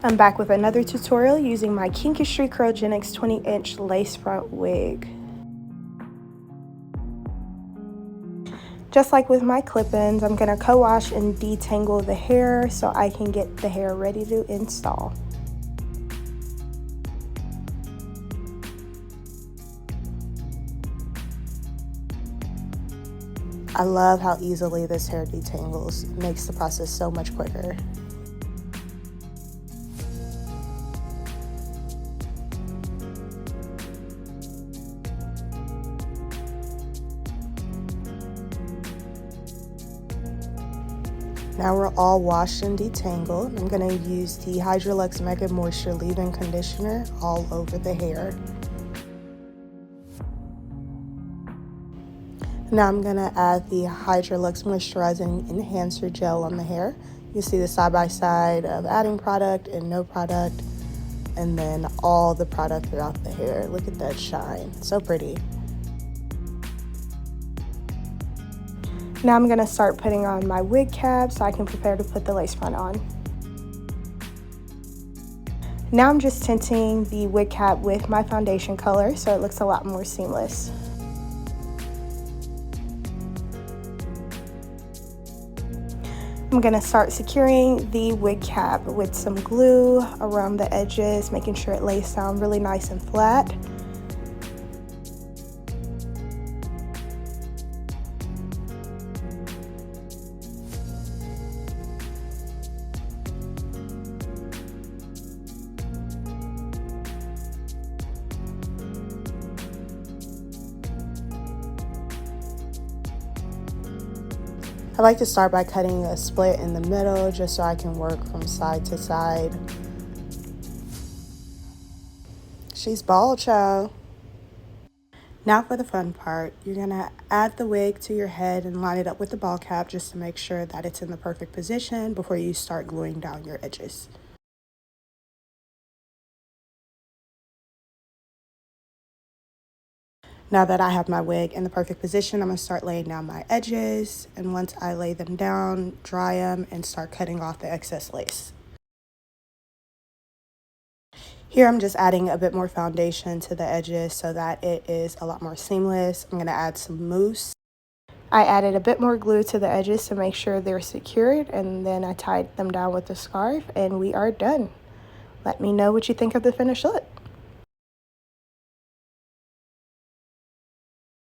I'm back with another tutorial using my Kinkistry Kurlgenics 20-inch lace front wig. Just like with my clip-ins, I'm going to co-wash and detangle the hair so I can get the hair ready to install. I love how easily this hair detangles. It makes the process so much quicker. Now we're all washed and detangled. I'm going to use the Hydrating Mega Moisture Leave-In Conditioner all over the hair. Now I'm going to add the Hydrating Moisturizing Enhancer Gel on the hair. You see the side-by-side of adding product and no product, and then all the product throughout the hair. Look at that shine. So pretty. Now I'm going to start putting on my wig cap so I can prepare to put the lace front on. Now I'm just tinting the wig cap with my foundation color so it looks a lot more seamless. I'm going to start securing the wig cap with some glue around the edges, making sure it lays down really nice and flat. I like to start by cutting a split in the middle just so I can work from side to side. She's bald, child. Now for the fun part. You're gonna add the wig to your head and line it up with the ball cap just to make sure that it's in the perfect position before you start gluing down your edges. Now that I have my wig in the perfect position, I'm going to start laying down my edges, and once I lay them down, dry them, and start cutting off the excess lace. Here I'm just adding a bit more foundation to the edges so that it is a lot more seamless. I'm going to add some mousse. I added a bit more glue to the edges to make sure they're secured, and then I tied them down with a scarf, and we are done. Let me know what you think of the finished look.